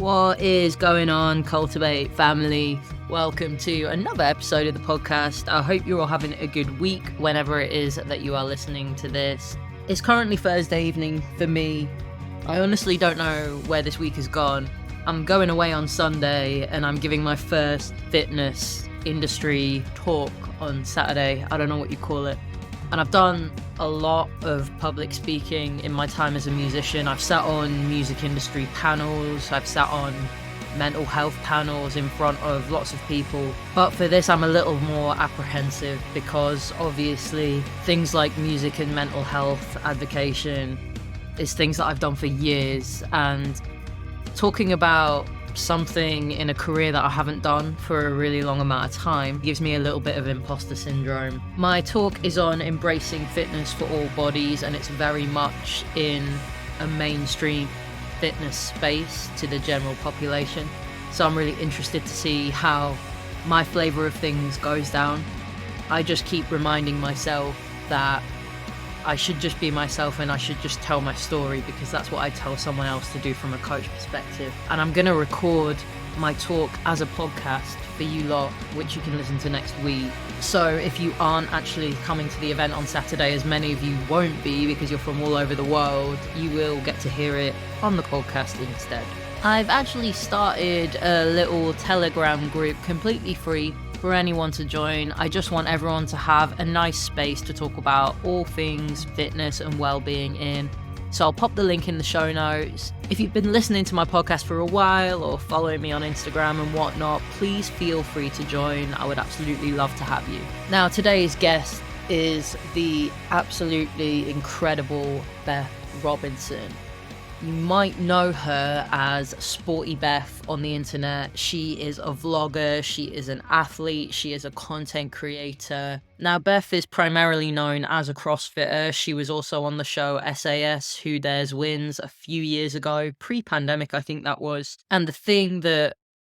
What is going on, Cultivate family? Welcome to another episode of the podcast. I hope you're all having a good week whenever it is that you are listening to this. It's currently Thursday evening for me. I honestly don't know where this week has gone. I'm going away on Sunday and I'm giving my first fitness industry talk on Saturday. I don't know what you call it. And I've done a lot of public speaking in my time as a musician. I've sat on music industry panels, I've sat on mental health panels in front of lots of people. But for this, I'm a little more apprehensive because obviously things like music and mental health advocacy is things that I've done for years. And talking about something in a career that I haven't done for a really long amount of time gives me a little bit of imposter syndrome. My talk is on embracing fitness for all bodies, and it's very much in a mainstream fitness space to the general population. So I'm really interested to see how my flavour of things goes down. I just keep reminding myself that I should just be myself and I should just tell my story, because that's what I tell someone else to do from a coach perspective. And I'm going to record my talk as a podcast for you lot, which you can listen to next week. So if you aren't actually coming to the event on Saturday, as many of you won't be because you're from all over the world, you will get to hear it on the podcast instead. I've actually started a little Telegram group completely free for anyone to join. I just want everyone to have a nice space to talk about all things fitness and well-being in. So I'll pop the link in the show notes. If you've been listening to my podcast for a while or following me on Instagram and whatnot, please feel free to join. I would absolutely love to have you. Now, today's guest is the absolutely incredible Beth Robinson. You might know her as Sporty Beth on the internet. She is a vlogger, she is an athlete, she is a content creator. Now, Beth is primarily known as a CrossFitter. She was also on the show SAS, Who Dares Wins, a few years ago, pre-pandemic I think that was. And the thing that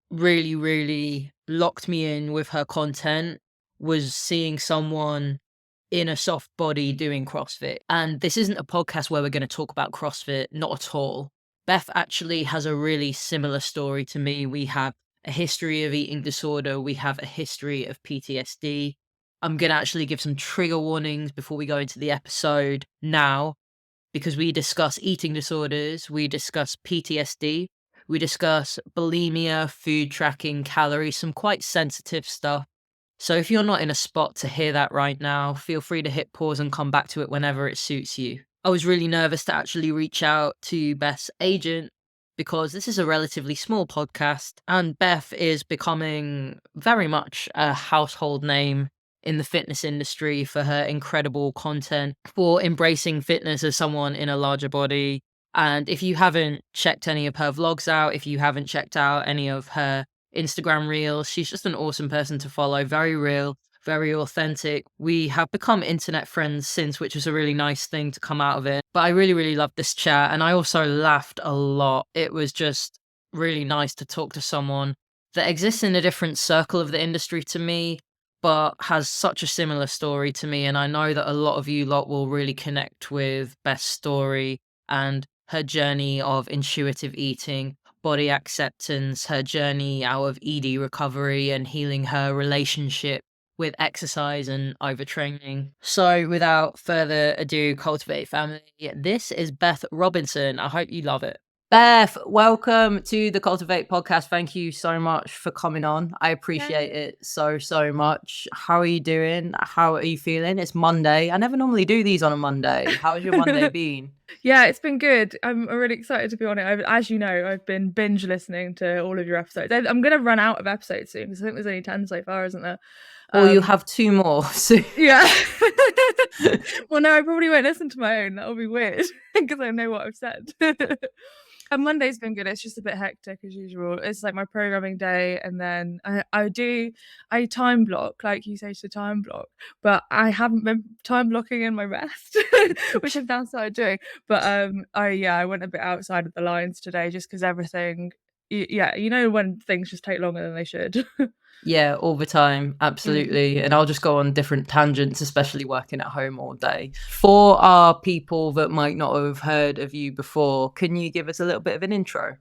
really locked me in with her content was seeing someone in a soft body doing CrossFit. And this isn't a podcast where we're going to talk about CrossFit, not at all. Beth actually has a really similar story to me. We have a history of eating disorder. We have a history of PTSD. I'm going to actually give some trigger warnings before we go into the episode now, because we discuss eating disorders, we discuss PTSD, we discuss bulimia, food tracking, calories, some quite sensitive stuff. So if you're not in a spot to hear that right now, feel free to hit pause and come back to it whenever it suits you. I was really nervous to actually reach out to Beth's agent because this is a relatively small podcast and Beth is becoming very much a household name in the fitness industry for her incredible content, for embracing fitness as someone in a larger body. And if you haven't checked any of her vlogs out, if you haven't checked out any of her Instagram reels, she's just an awesome person to follow. Very real, very authentic. We have become internet friends since, which is a really nice thing to come out of it. But I really loved this chat, and I also laughed a lot. It was just really nice to talk to someone that exists in a different circle of the industry to me, but has such a similar story to me. And I know that a lot of you lot will really connect with Beth's story and her journey of intuitive eating, body acceptance, her journey out of ED recovery and healing her relationship with exercise and overtraining. So without further ado, Cultivate family, this is Beth Robinson. I hope you love it. Beth, welcome to the Cultivate podcast. Thank you so much for coming on. I appreciate it so much. How are you doing? How are you feeling? It's Monday. I never normally do these on a Monday. How's your Monday been? Yeah, it's been good. I'm really excited to be on it. As you know, I've been binge listening to all of your episodes. I'm going to run out of episodes soon because I think there's only 10 so far, isn't there? Or you have 2 more. So yeah. Well, no, I probably won't listen to my own. That'll be weird because I know what I've said. And Monday's been good. It's just a bit hectic as usual. It's like my programming day, and then I time block, like you say, to time block, but I haven't been time blocking in my rest, which I've now started doing. But I went a bit outside of the lines today just because everything, you know, when things just take longer than they should. Yeah, all the time. Absolutely. And I'll just go on different tangents, especially working at home all day. For our people that might not have heard of you before, can you give us a little bit of an intro?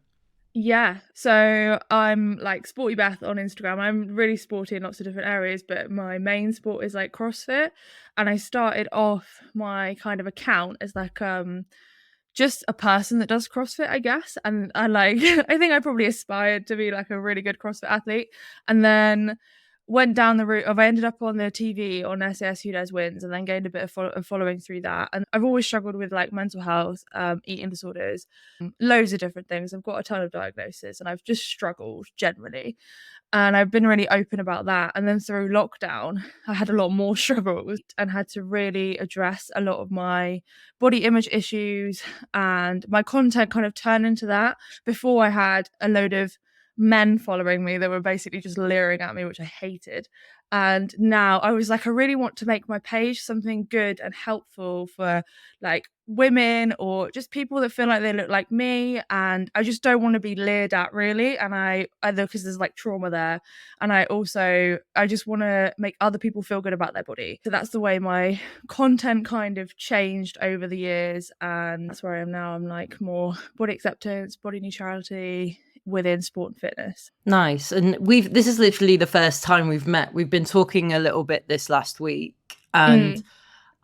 Yeah, so I'm like Sporty Beth on Instagram. I'm really sporty in lots of different areas, but my main sport is like CrossFit. And I started off my kind of account as like just a person that does CrossFit, I guess. And I like I think I probably aspired to be like a really good CrossFit athlete. And then went down the route of I ended up on the TV on SAS Who Dares Wins, and then gained a bit of following through that. And I've always struggled with like mental health, eating disorders, loads of different things. I've got a ton of diagnoses and I've just struggled generally. And I've been really open about that. And then through lockdown, I had a lot more struggles and had to really address a lot of my body image issues, and my content kind of turned into that. Before, I had a load of men following me that were basically just leering at me, which I hated. And now I was like, I really want to make my page something good and helpful for like women or just people that feel like they look like me. And I just don't want to be leered at, really. And I either because there's like trauma there, and I just want to make other people feel good about their body. So that's the way my content kind of changed over the years, and that's where I am now. I'm like more body acceptance, body neutrality within sport and fitness. Nice. And this is literally the first time we've met. We've been talking a little bit this last week, and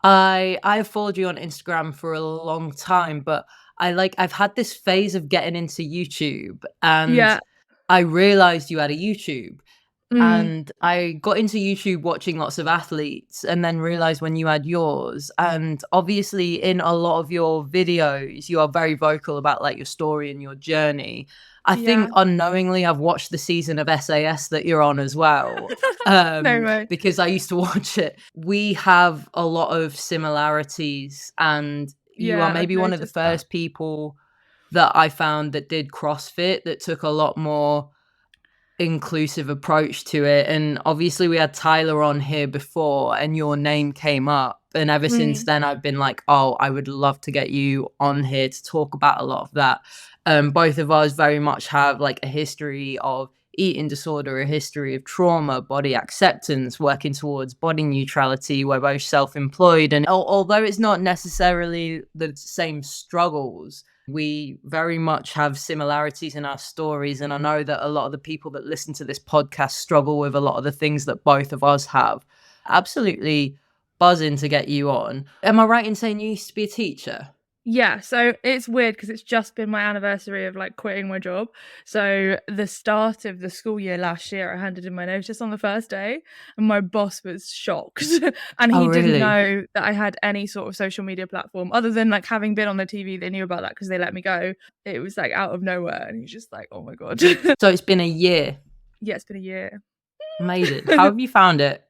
I followed you on Instagram for a long time, but I've had this phase of getting into YouTube, and Yeah. I realized you had a YouTube. Mm. And I got into YouTube watching lots of athletes, and then realized when you had yours. And obviously in a lot of your videos, you are very vocal about like your story and your journey. I think Yeah. unknowingly I've watched the season of SAS that you're on as well. No way. Because I used to watch it. We have a lot of similarities, and you are Yeah, I've maybe one of the noticed that. first people that I found that did CrossFit that took a lot more inclusive approach to it. And obviously we had Tyler on here before and your name came up, and ever since Mm. then I've been like, oh, I would love to get you on here to talk about a lot of that. Both of us very much have like a history of eating disorder, a history of trauma, body acceptance, working towards body neutrality. We're both self-employed, and although it's not necessarily the same struggles, we very much have similarities in our stories. And I know that a lot of the people that listen to this podcast struggle with a lot of the things that both of us have. Absolutely buzzing to get you on. Am I right in saying you used to be a teacher? Yeah, so it's weird because it's just been my anniversary of like quitting my job. So the start of the school year last year, I handed in my notice on the first day, and my boss was shocked. And Oh, he didn't really? know that I had any sort of social media platform other than like having been on the TV. They knew about that because they let me go. It was like out of nowhere, and he's just like, oh my God. So it's been a year. Yeah, it's been a year. Amazing. How have you found it?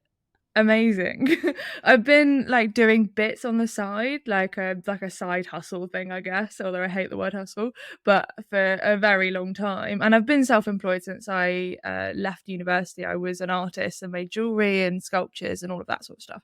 Amazing. I've been like doing bits on the side, like a side hustle thing, I guess, although I hate the word hustle, but for a very long time. And I've been self-employed since I left university. I was an artist and made jewelry and sculptures and all of that sort of stuff.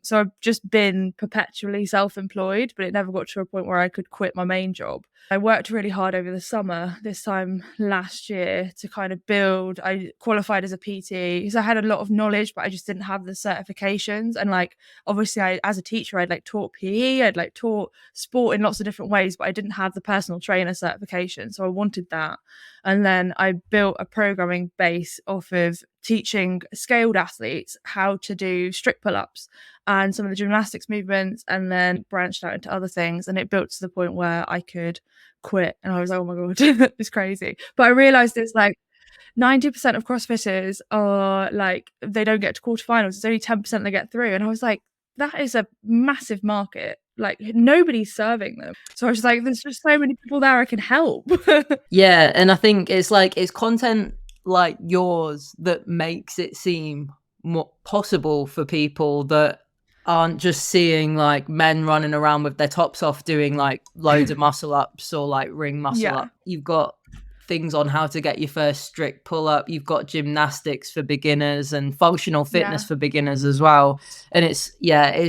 So I've just been perpetually self-employed, but it never got to a point where I could quit my main job. I worked really hard over the summer this time last year to kind of build. I qualified as a PT because I had a lot of knowledge, but I just didn't have the certifications. And like, obviously, as a teacher, I'd like taught PE, I'd like taught sport in lots of different ways, but I didn't have the personal trainer certification. So I wanted that. And then I built a programming base off of teaching scaled athletes how to do strict pull-ups and some of the gymnastics movements, and then branched out into other things. And it built to the point where I could quit. And I was like, oh my God, it's crazy. But I realized it's like 90% of CrossFitters are like, they don't get to quarterfinals. It's only 10% they get through. And I was like, that is a massive market. Like nobody's serving them. So I was just like, there's just so many people there I can help. Yeah, and I think it's like it's content like yours that makes it seem more possible for people that aren't just seeing like men running around with their tops off doing like loads of muscle ups or like ring muscle Yeah. up. You've got things on how to get your first strict pull up. You've got gymnastics for beginners and functional fitness for beginners as well. And it's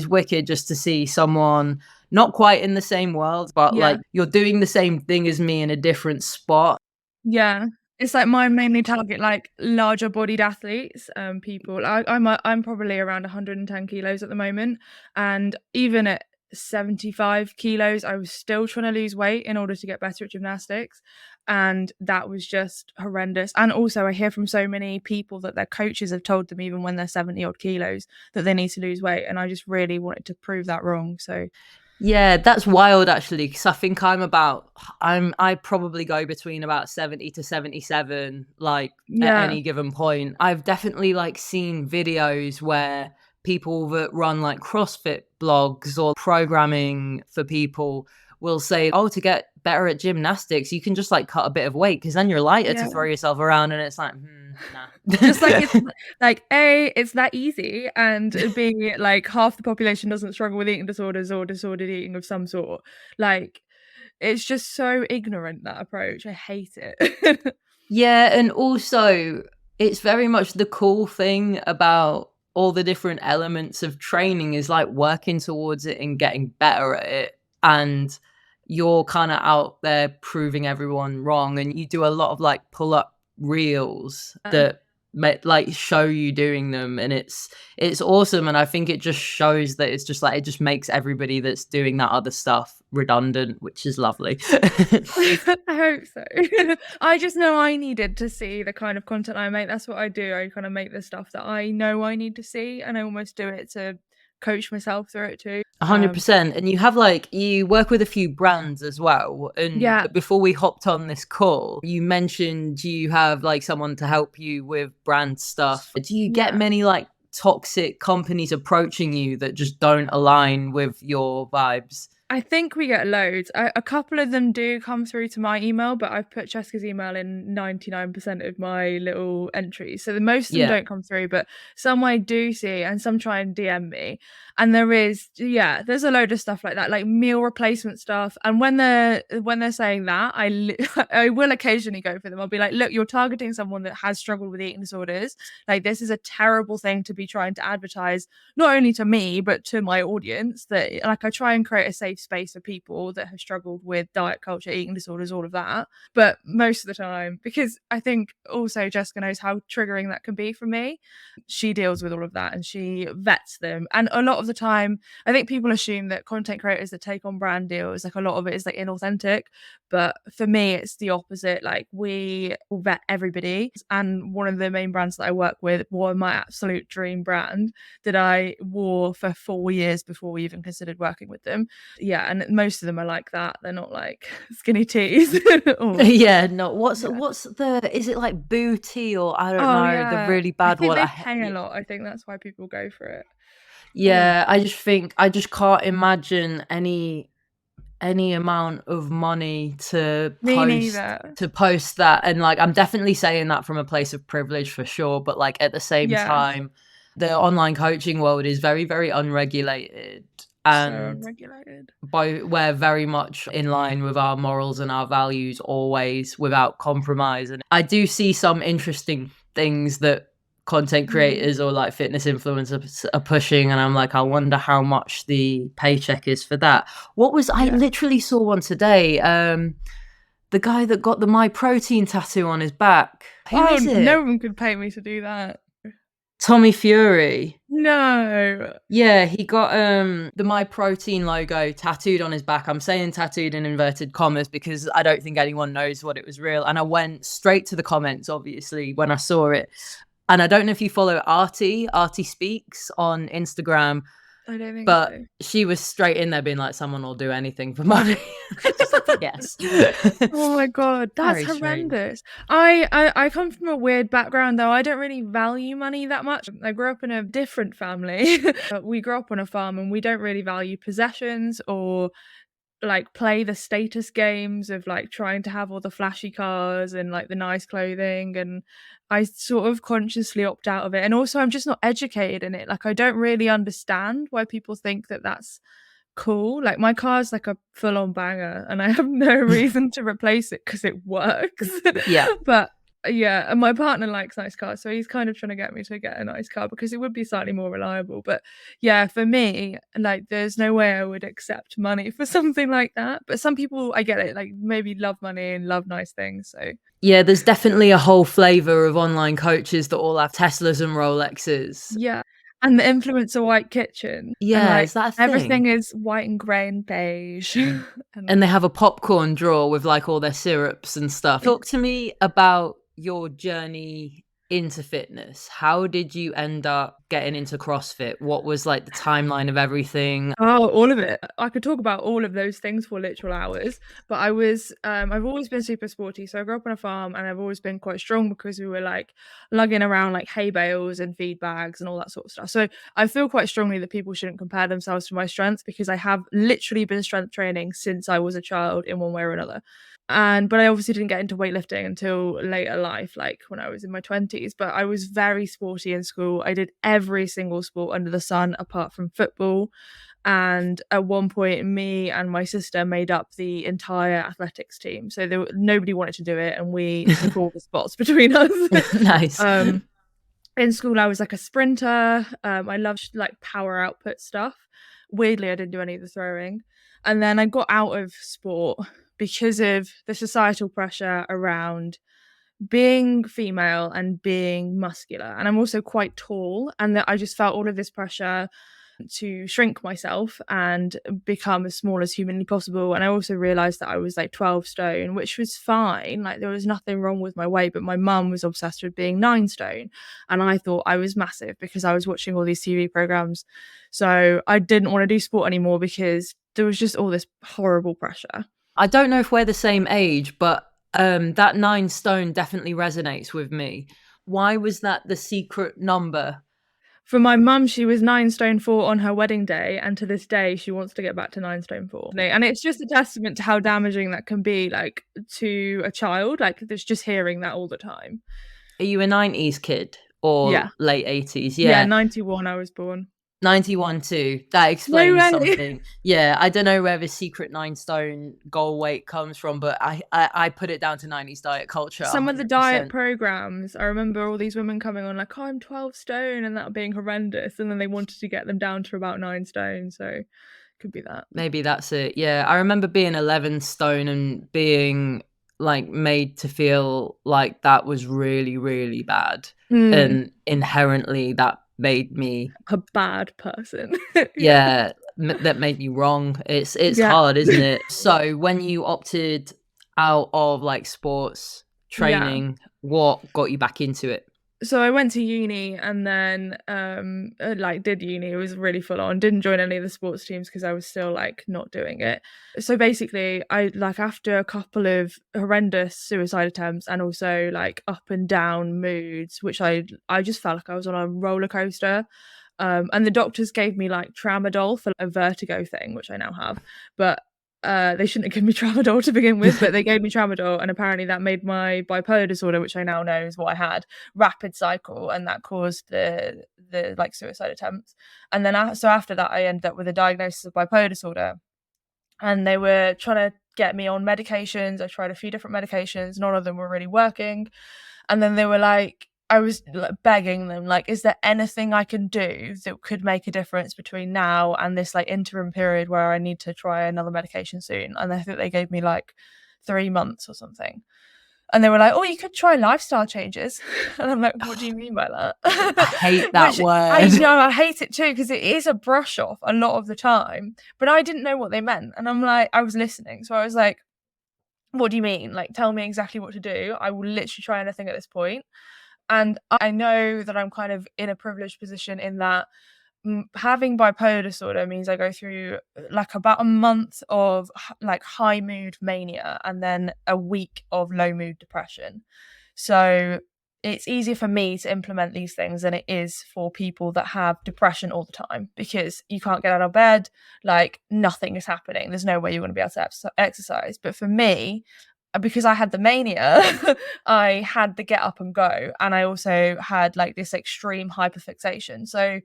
wicked just to see someone not quite in the same world, but Yeah. like you're doing the same thing as me in a different spot. Yeah. It's like mine mainly target like larger bodied athletes, people. I'm probably around 110 kilos at the moment, and even at 75 kilos, I was still trying to lose weight in order to get better at gymnastics. And that was just horrendous. And also I hear from so many people that their coaches have told them, even when they're 70 odd kilos, that they need to lose weight. And I just really wanted to prove that wrong. So yeah, that's wild actually, because I think I probably go between about 70 to 77 like at yeah, any given point. I've definitely like seen videos where people that run like CrossFit blogs or programming for people will say, "Oh, to get better at gymnastics, you can just like cut a bit of weight because then you're lighter to yeah. throw yourself around." And it's like, nah. Just like it's like it's that easy, and being like half the population doesn't struggle with eating disorders or disordered eating of some sort. Like it's just so ignorant, that approach. I hate it. Yeah, and also it's very much the cool thing about all the different elements of training is like working towards it and getting better at it. And you're kind of out there proving everyone wrong. And you do a lot of like pull up reels that like show you doing them, and it's awesome. And I think it just shows that it's just like it just makes everybody that's doing that other stuff redundant, which is lovely. I hope so. I just know I needed to see the kind of content I make. That's what I do. I kind of make the stuff that I know I need to see, and I almost do it to coach myself through it too. 100%. And you have like, you work with a few brands as well. And Yeah. before we hopped on this call, you mentioned you have like someone to help you with brand stuff. Do you get many like toxic companies approaching you that just don't align with your vibes? I think we get loads. A couple of them do come through to my email, but I've put Cheska's email in 99% of my little entries. So the most of them don't come through, but some I do see, and some try and DM me. And there's a load of stuff like that, like meal replacement stuff. And when they're saying that, I will occasionally go for them. I'll be like, look, you're targeting someone that has struggled with eating disorders. Like, this is a terrible thing to be trying to advertise, not only to me, but to my audience. That, like, I try and create a safe space for people that have struggled with diet culture, eating disorders, all of that. But most of the time, because I think also Jessica knows how triggering that can be for me, she deals with all of that and she vets them. And a lot of the time, I think people assume that content creators that take on brand deals, like a lot of it is like inauthentic. But for me, it's the opposite. Like, we will vet everybody. And one of the main brands that I work with were my absolute dream brand that I wore for 4 years before we even considered working with them. Yeah, and most of them are like that. They're not like skinny teas. Yeah, no. What's the? Is it like booty or I don't know, the really bad one? They pay a lot. I think that's why people go for it. Yeah, I just can't imagine any amount of money to post that. And like, I'm definitely saying that from a place of privilege for sure, but like at the same time, the online coaching world is very, very unregulated. And we're very much in line with our morals and our values, always, without compromise. And I do see some interesting things that content creators or like fitness influencers are pushing, and I'm like, I wonder how much the paycheck is for that. I literally saw one today, the guy that got the My Protein tattoo on his back. Who is it? No one could pay me to do that. Tommy Fury. No. Yeah, he got the My Protein logo tattooed on his back. I'm saying tattooed in inverted commas because I don't think anyone knows what it was real. And I went straight to the comments, obviously, when I saw it. And I don't know if you follow Artie Speaks on Instagram. I don't think but so. She was straight in there being like, someone will do anything for money. Yes. Oh my God, that's horrendous. I come from a weird background though. I don't really value money that much. I grew up in a different family. We grew up on a farm and we don't really value possessions or like play the status games of like trying to have all the flashy cars and like the nice clothing, and I sort of consciously opt out of it. And also I'm just not educated in it. Like, I don't really understand why people think that that's cool. Like, my car's like a full-on banger and I have no reason to replace it because it works. But yeah, and my partner likes nice cars, so he's kind of trying to get me to get a nice car because it would be slightly more reliable. But yeah, for me, like, there's no way I would accept money for something like that. But some people, I get it, like maybe love money and love nice things. So yeah, there's definitely a whole flavor of online coaches that all have Teslas and Rolexes. Yeah. And the influencer white kitchen. And Yeah, like is that a everything thing? is white and grey and beige. And they have a popcorn drawer with like all their syrups and stuff. Talk to me about your journey into fitness. How did you end up getting into CrossFit? What was like the timeline of everything? Oh, all of it. I could talk about all of those things for literal hours, but I've always been super sporty. So I grew up on a farm and I've always been quite strong because we were like lugging around like hay bales and feed bags and all that sort of stuff. So I feel quite strongly that people shouldn't compare themselves to my strengths because I have literally been strength training since I was a child in one way or another. But I obviously didn't get into weightlifting until later life, like when I was in my 20s. But I was very sporty in school. I did every single sport under the sun apart from football. And at one point, me and my sister made up the entire athletics team. So nobody wanted to do it, and we took all the spots between us. Nice. In school, I was like a sprinter. I loved like power output stuff. Weirdly, I didn't do any of the throwing. And then I got out of sport because of the societal pressure around being female and being muscular. And I'm also quite tall, and that I just felt all of this pressure to shrink myself and become as small as humanly possible. And I also realized that I was like 12 stone, which was fine. Like there was nothing wrong with my weight, but my mum was obsessed with being 9 stone. And I thought I was massive because I was watching all these TV programs. So I didn't want to do sport anymore because there was just all this horrible pressure. I don't know if we're the same age, but that 9 stone definitely resonates with me. Why was that the secret number? For my mum, she was 9 stone 4 on her wedding day, and to this day, she wants to get back to 9 stone 4. And it's just a testament to how damaging that can be, like, to a child. Like, there's just hearing that all the time. Are you a 90s kid or Yeah. late 80s? Yeah, 91 I was born. 91 too. That explains something. Yeah, I don't know where the secret 9 stone goal weight comes from, but I put it down to 90s diet culture. Some 100%. of the diet programs, I remember all these women coming on like, oh, I'm 12 stone, and that being horrendous. And then they wanted to get them down to about 9 stone. So could be that. Maybe that's it. Yeah, I remember being 11 stone and being like made to feel like that was really, really bad. And inherently that made me a bad person. Yeah, that made me wrong. It's hard, isn't it? So when you opted out of like sports training, what got you back into it? So I went to uni and then like did uni. It was really full on. Didn't join any of the sports teams because I was still like not doing it. So basically I like after a couple of horrendous suicide attempts and also like up and down moods, which I just felt like I was on a roller coaster. And the doctors gave me like tramadol for a vertigo thing, which I now have. But they shouldn't have given me tramadol to begin with, but they gave me tramadol, and apparently that made my bipolar disorder, which I now know is what I had, rapid cycle, and that caused the like suicide attempts. And then so after that, I ended up with a diagnosis of bipolar disorder, and they were trying to get me on medications. I tried a few different medications, none of them were really working. And then they were like, I was begging them, like, is there anything I can do that could make a difference between now and this like interim period where I need to try another medication soon? And I think they gave me like 3 months or something. And they were like, oh, you could try lifestyle changes. And I'm like, what do you mean by that? I hate that word. I hate it too, because it is a brush off a lot of the time. But I didn't know what they meant. And I'm like, I was listening. So I was like, what do you mean? Like, tell me exactly what to do. I will literally try anything at this point. And I know that I'm kind of in a privileged position in that having bipolar disorder means I go through like about a month of like high mood mania and then a week of low mood depression. So it's easier for me to implement these things than it is for people that have depression all the time, because you can't get out of bed, like nothing is happening. There's no way you're going to be able to exercise. But for me, because I had the mania, I had the get up and go. And I also had like this extreme hyperfixation. So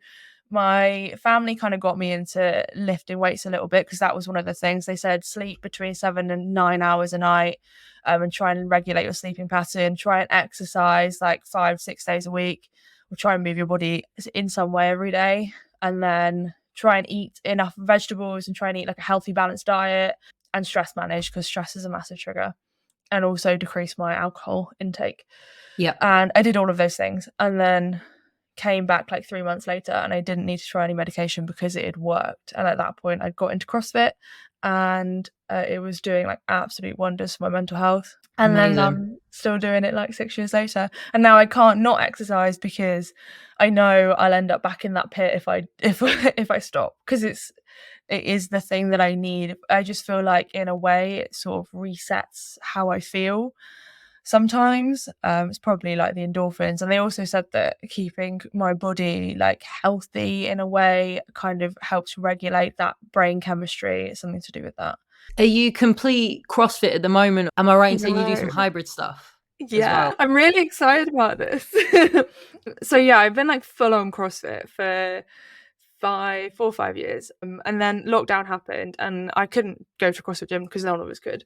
my family kind of got me into lifting weights a little bit, because that was one of the things they said: sleep between 7 and 9 hours a night, and try and regulate your sleeping pattern, try and exercise like 5-6 days a week, or try and move your body in some way every day, and then try and eat enough vegetables and try and eat like a healthy balanced diet, and stress manage, because stress is a massive trigger, and also decrease my alcohol intake. Yeah. And I did all of those things. And then came back like 3 months later and I didn't need to try any medication because it had worked. And at that point, I got into CrossFit, and it was doing like absolute wonders for my mental health. And Amazing. then I'm still doing it like 6 years later. And now I can't not exercise because I know I'll end up back in that pit if I stop, because it is the thing that I need. I just feel like in a way it sort of resets how I feel. Sometimes it's probably like the endorphins, and they also said that keeping my body like healthy in a way kind of helps regulate that brain chemistry. It's something to do with that. Are you complete CrossFit at the moment? Am I right in saying you do some No. hybrid stuff as Yeah, well? I'm really excited about this. So yeah, I've been like full on CrossFit for 4 or 5 years, and then lockdown happened and I couldn't go to CrossFit gym because none of us could.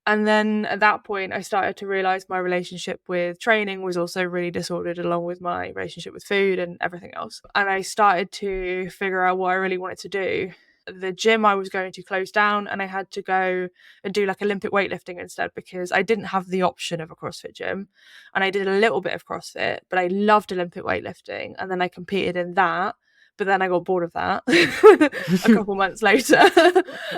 And then at that point I started to realize my relationship with training was also really disordered, along with my relationship with food and everything else. And I started to figure out what I really wanted to do. The gym I was going to close down, and I had to go and do like Olympic weightlifting instead, because I didn't have the option of a CrossFit gym. And I did a little bit of CrossFit, but I loved Olympic weightlifting, and then I competed in that. But then I got bored of that a couple months later.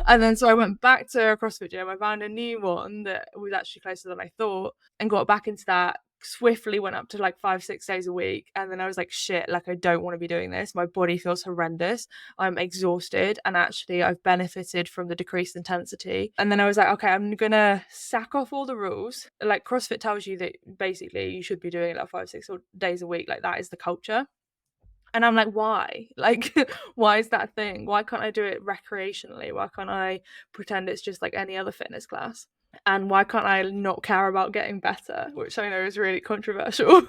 And then so I went back to a CrossFit gym. I found a new one that was actually closer than I thought, and got back into that. Swiftly went up to like 5-6 days a week, and then I was like, shit, like I don't want to be doing this. My body feels horrendous. I'm exhausted, and actually I've benefited from the decreased intensity. And then I was like, okay, I'm gonna sack off all the rules. Like CrossFit tells you that basically you should be doing it like 5-6 days a week, like that is the culture. And I'm like, why? Like, why is that a thing? Why can't I do it recreationally? Why can't I pretend it's just like any other fitness class? And why can't I not care about getting better? Which I know is really controversial,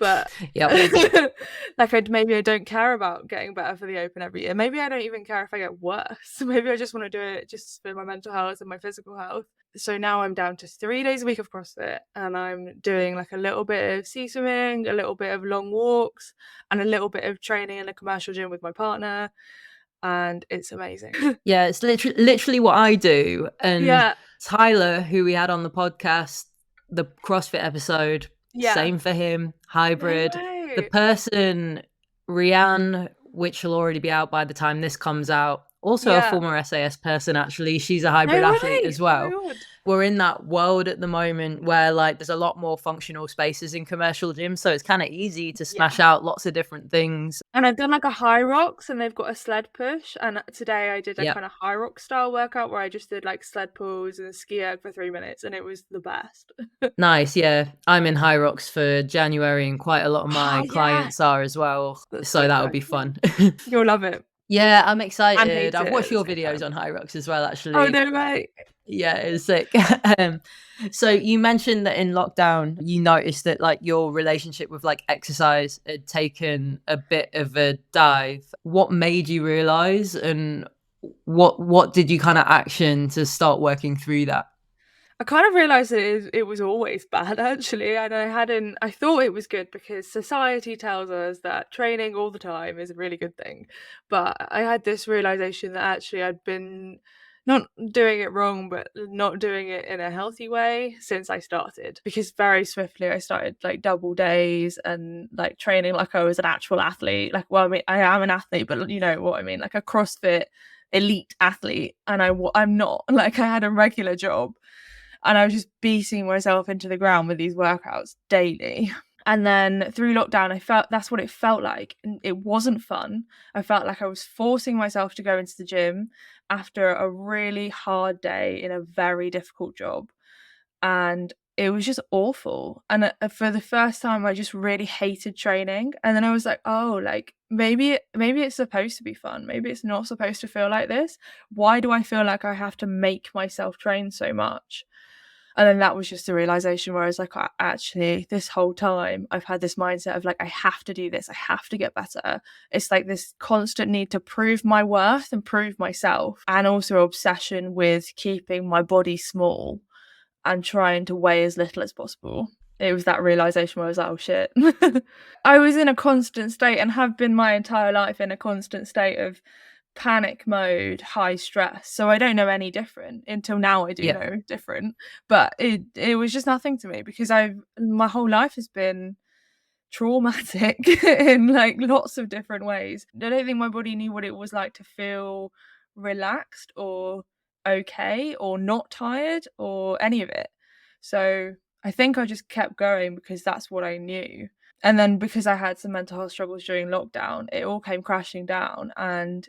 but like maybe I don't care about getting better for the Open every year. Maybe I don't even care if I get worse. Maybe I just want to do it just for my mental health and my physical health. So now I'm down to 3 days a week of CrossFit, and I'm doing like a little bit of sea swimming, a little bit of long walks, and a little bit of training in a commercial gym with my partner. And it's amazing. Yeah, it's literally what I do. And Yeah. Tyler, who we had on the podcast, the CrossFit episode, same for him, hybrid. No The person, Rianne, which will already be out by the time this comes out, also a former SAS person, actually. She's a hybrid athlete as well. We're in that world at the moment where like there's a lot more functional spaces in commercial gyms, so it's kind of easy to smash out lots of different things. And I've done like a high rocks, and they've got a sled push, and today I did a kind of high rock style workout where I just did like sled pulls and ski erg for 3 minutes, and it was the best. Nice. Yeah, I'm in high rocks for January, and quite a lot of my clients are as well. So that would be fun. You'll love it. Yeah, I'm excited. I've watched your videos on high rocks as well, actually. Oh no way. Yeah, it's sick. So you mentioned that in lockdown you noticed that like your relationship with like exercise had taken a bit of a dive. What made you realize, and what did you kind of action to start working through that? I kind of realized that it was always bad, actually, and I thought it was good because society tells us that training all the time is a really good thing. But I had this realization that actually I'd been not doing it wrong, but not doing it in a healthy way since I started. Because very swiftly I started like double days and like training like I was an actual athlete. Like, well, I mean, I am an athlete, but you know what I mean, like a CrossFit elite athlete, and I'm not. Like, I had a regular job, and I was just beating myself into the ground with these workouts daily. And then through lockdown, I felt that's what it felt like. And it wasn't fun. I felt like I was forcing myself to go into the gym after a really hard day in a very difficult job. And it was just awful. And for the first time, I just really hated training. And then I was like, oh, like maybe it's supposed to be fun. Maybe it's not supposed to feel like this. Why do I feel like I have to make myself train so much? And then that was just a realization where I was like, actually, this whole time I've had this mindset of like, I have to do this. I have to get better. It's like this constant need to prove my worth and prove myself, and also obsession with keeping my body small and trying to weigh as little as possible. It was that realization where I was like, oh shit. I was in a constant state, and have been my entire life, in a constant state of panic mode, high stress. So I don't know any different. Until now I do know different, but it was just nothing to me, because my whole life has been traumatic in like lots of different ways. I don't think my body knew what it was like to feel relaxed or okay or not tired or any of it. So I think I just kept going because that's what I knew. And then because I had some mental health struggles during lockdown, it all came crashing down. And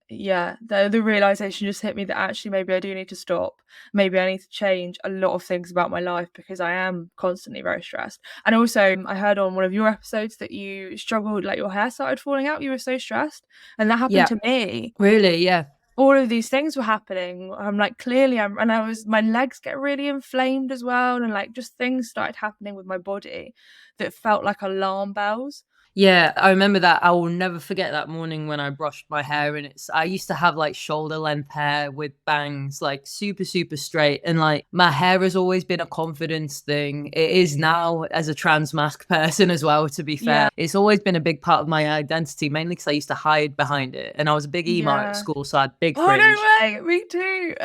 yeah, the realization just hit me that actually maybe I do need to stop. Maybe I need to change a lot of things about my life because I am constantly very stressed. And also, I heard on one of your episodes that you struggled, like your hair started falling out. You were so stressed, and that happened to me. Really? Yeah. All of these things were happening. I'm like, clearly, my legs get really inflamed as well, and like just things started happening with my body that felt like alarm bells. Yeah, I remember that. I will never forget that morning when I brushed my hair, and I used to have like shoulder length hair with bangs, like super, super straight. And like my hair has always been a confidence thing. It is now as a trans masc person as well, to be fair. Yeah. It's always been a big part of my identity, mainly because I used to hide behind it. And I was a big emo at school, so I had big fringe. Oh, no way. Me too.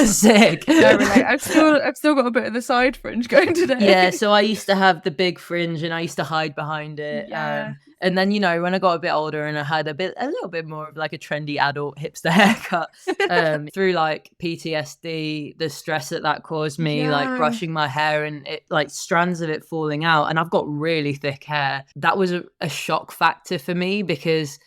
Sick. I relate. I've still got a bit of the side fringe going today. Yeah, so I used to have the big fringe and I used to hide behind it. Yeah. And then, you know, when I got a bit older and I had a little bit more of like a trendy adult hipster haircut, through like PTSD, the stress that caused me, like brushing my hair and it like strands of it falling out. And I've got really thick hair. That was a shock factor for me because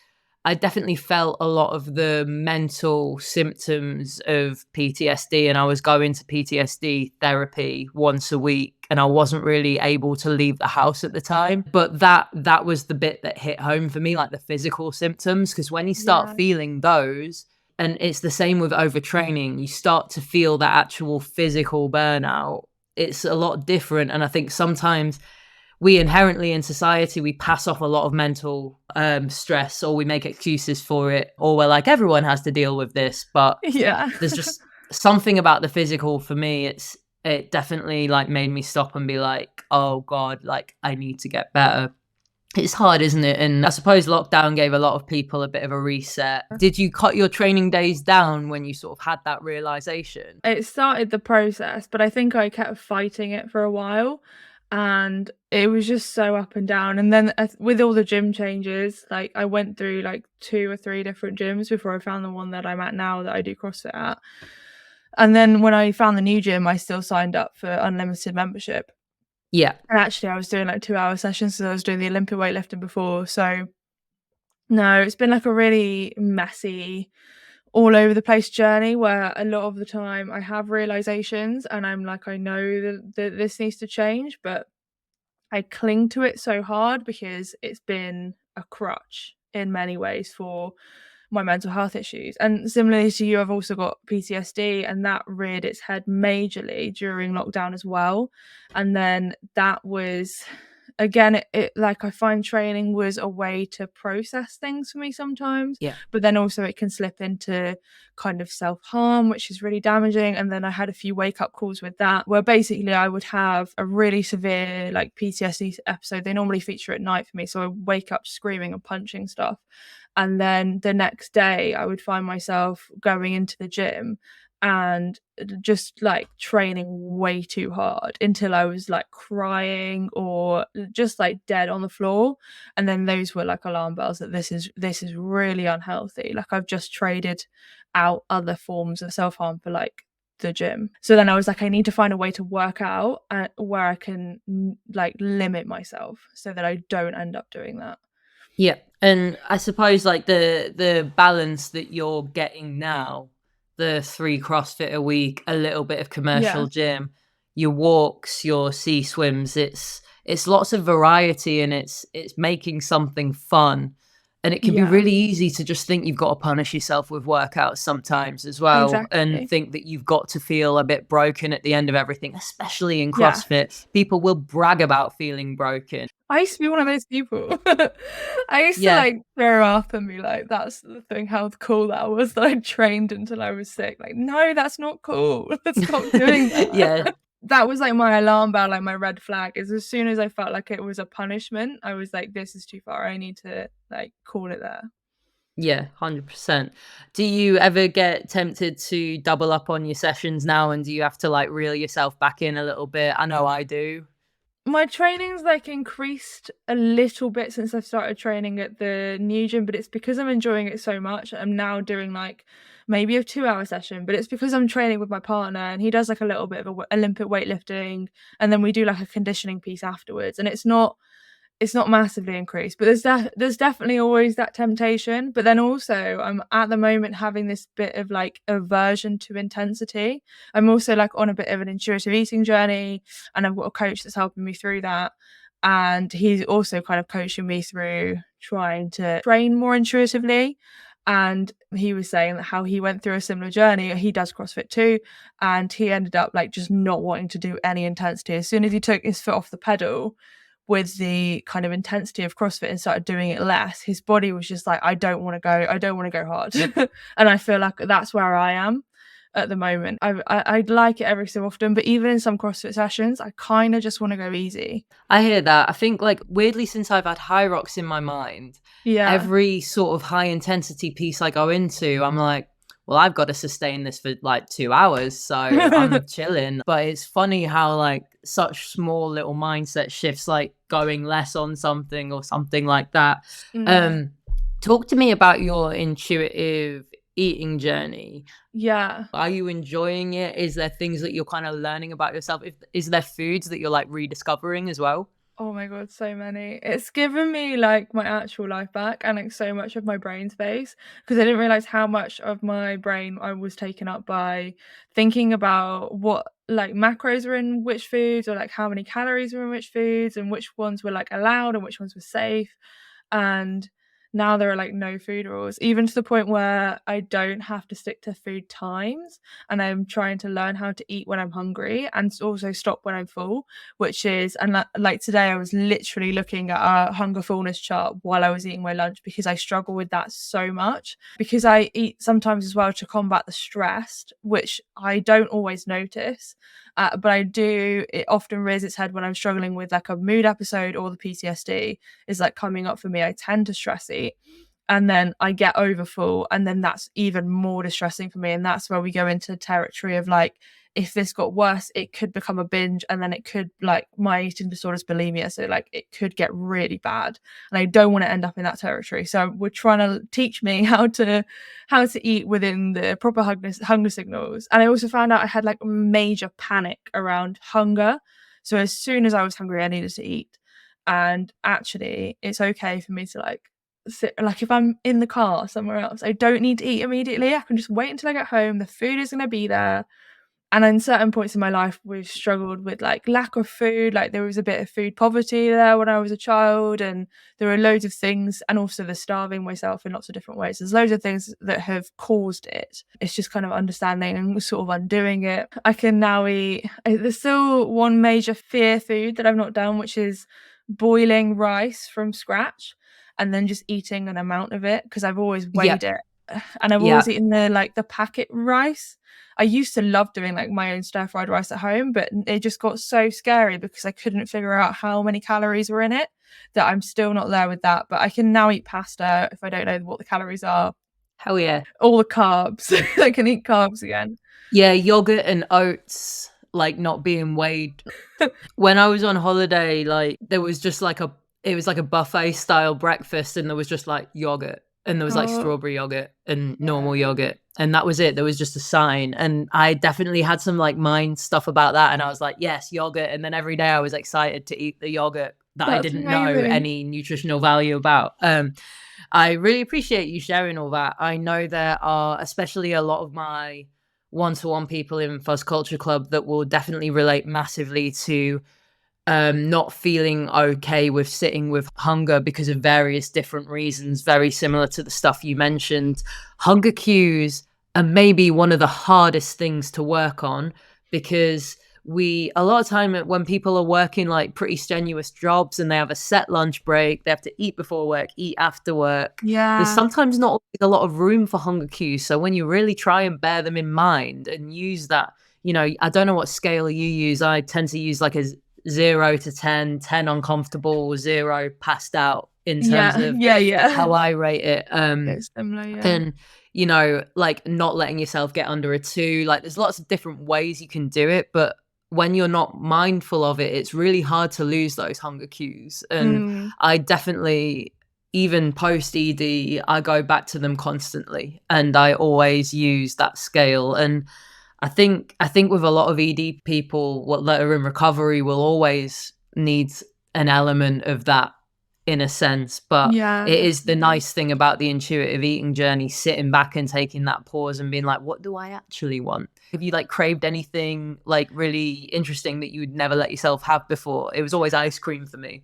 I definitely felt a lot of the mental symptoms of PTSD, and I was going to PTSD therapy once a week, and I wasn't really able to leave the house at the time. But that was the bit that hit home for me, like the physical symptoms, because when you start feeling those, and it's the same with overtraining, you start to feel that actual physical burnout. It's a lot different, and I think sometimes we inherently in society, we pass off a lot of mental stress, or we make excuses for it, or we're like, everyone has to deal with this. But there's just something about the physical for me. It definitely like made me stop and be like, oh God, like I need to get better. It's hard, isn't it? And I suppose lockdown gave a lot of people a bit of a reset. Did you cut your training days down when you sort of had that realization? It started the process, but I think I kept fighting it for a while. And it was just so up and down. And then with all the gym changes, like I went through like 2 or 3 different gyms before I found the one that I'm at now that I do CrossFit at. And then when I found the new gym, I still signed up for unlimited membership. Yeah. And actually I was doing like 2-hour sessions because I was doing the Olympic weightlifting before. So no, it's been like a really messy, all over the place journey where a lot of the time I have realizations and I'm like, I know that this needs to change, but I cling to it so hard because it's been a crutch in many ways for my mental health issues. And similarly to you, I've also got PTSD, and that reared its head majorly during lockdown as well. And then that was, again, it like I find training was a way to process things for me sometimes. Yeah. But then also it can slip into kind of self-harm, which is really damaging. And then I had a few wake-up calls with that, where basically I would have a really severe like PTSD episode. They normally feature at night for me, so I wake up screaming and punching stuff. And then the next day I would find myself going into the gym and just like training way too hard until I was like crying or just like dead on the floor. And then those were like alarm bells that this is really unhealthy. Like I've just traded out other forms of self-harm for like the gym. So then I was like, I need to find a way to work out where I can like limit myself so that I don't end up doing that. Yeah. And I suppose like the balance that you're getting now, the 3 CrossFit a week, a little bit of commercial gym, your walks, your sea swims, it's lots of variety, and it's making something fun. And it can be really easy to just think you've got to punish yourself with workouts sometimes as well, and think that you've got to feel a bit broken at the end of everything, especially in CrossFit. People will brag about feeling broken. I used to be one of those people. I used to like throw up and be like, that's the thing, how cool that was that I trained until I was sick. Like, no, that's not cool. Let's stop doing that. That was like my alarm bell, like my red flag, is as soon as I felt like it was a punishment, I was like, this is too far. I need to like call it there. Yeah, 100%. Do you ever get tempted to double up on your sessions now, and do you have to like reel yourself back in a little bit? I know I do. My training's like increased a little bit since I've started training at the new gym, but it's because I'm enjoying it so much. I'm now doing like maybe a 2-hour session, but it's because I'm training with my partner and he does like a little bit of Olympic weightlifting, and then we do like a conditioning piece afterwards. And it's not massively increased, but there's definitely always that temptation. But then also I'm at the moment having this bit of like aversion to intensity. I'm also like on a bit of an intuitive eating journey, and I've got a coach that's helping me through that, and he's also kind of coaching me through trying to train more intuitively. And he was saying that how he went through a similar journey. He does CrossFit too, and he ended up like just not wanting to do any intensity. As soon as he took his foot off the pedal with the kind of intensity of CrossFit and started doing it less, his body was just like, I don't want to go hard. And I feel like that's where I am at the moment. I'd like it every so often, but even in some CrossFit sessions, I kind of just want to go easy. I hear that. I think like weirdly, since I've had high rocks in my mind, every sort of high intensity piece I go into, I'm like, well, I've got to sustain this for like 2 hours, so I'm chilling. But it's funny how like such small little mindset shifts, like going less on something or something like that. Talk to me about your intuitive eating journey. Yeah. Are you enjoying it? Is there things that you're kind of learning about yourself? Is there foods that you're like rediscovering as well? Oh my God, so many. It's given me like my actual life back and like so much of my brain space, because I didn't realize how much of my brain I was taken up by thinking about what like macros were in which foods, or like how many calories were in which foods, and which ones were like allowed and which ones were safe. And now there are like no food rules, even to the point where I don't have to stick to food times, and I'm trying to learn how to eat when I'm hungry and also stop when I'm full, which is, and like today I was literally looking at a hunger fullness chart while I was eating my lunch, because I struggle with that so much, because I eat sometimes as well to combat the stress, which I don't always notice. But I do, it often rears its head when I'm struggling with like a mood episode, or the PTSD is like coming up for me. I tend to stress eat, and then I get over full, and then that's even more distressing for me. And that's where we go into territory of like, if this got worse, it could become a binge, and then it could, like, my eating disorder is bulimia, so like it could get really bad, and I don't want to end up in that territory. So we're trying to teach me how to eat within the proper hunger signals. And I also found out I had like a major panic around hunger, so as soon as I was hungry I needed to eat. And actually it's okay for me to like sit, like if I'm in the car somewhere else, I don't need to eat immediately. I can just wait until I get home. The food is going to be there. And in certain points in my life, we've struggled with like lack of food. Like there was a bit of food poverty there when I was a child, and there were loads of things, and also the starving myself in lots of different ways. There's loads of things that have caused it. It's just kind of understanding and sort of undoing it. I can now eat. There's still one major fear food that I've not done, which is boiling rice from scratch and then just eating an amount of it, because I've always weighed it, and I've always eaten the packet rice. I used to love doing like my own stir fried rice at home, but it just got so scary because I couldn't figure out how many calories were in it, that I'm still not there with that. But I can now eat pasta if I don't know what the calories are. Hell yeah. All the carbs. I can eat carbs again. Yeah, yogurt and oats, like not being weighed. When I was on holiday, like there was just like it was like a buffet style breakfast, and there was just like yogurt, and there was like strawberry yogurt and normal yogurt, and that was it. There was just a sign, and I definitely had some like mind stuff about that, and I was like, yes, yogurt. And then every day I was excited to eat the yogurt that I didn't know any nutritional value about. I really appreciate you sharing all that. I know there are especially a lot of my one-to-one people in Fuzz Culture Club that will definitely relate massively to not feeling okay with sitting with hunger because of various different reasons, very similar to the stuff you mentioned. Hunger cues are maybe one of the hardest things to work on, because a lot of time when people are working like pretty strenuous jobs and they have a set lunch break, they have to eat before work, eat after work. Yeah. There's sometimes not a lot of room for hunger cues. So when you really try and bear them in mind and use that, I don't know what scale you use. I tend to use like a 0 to 10, 10 uncomfortable, 0 passed out in terms of how I rate it. It's similar, and like not letting yourself get under a 2. Like there's lots of different ways you can do it, but when you're not mindful of it, it's really hard to lose those hunger cues. And I definitely, even post ED, I go back to them constantly, and I always use that scale. And I think with a lot of ED people, what that are in recovery, will always need an element of that, in a sense. But Yeah, it is the definitely. nice thing about the intuitive eating journey, sitting back and taking that pause and being like, what do I actually want? Have you like craved anything like really interesting that you would never let yourself have before? It was always ice cream for me.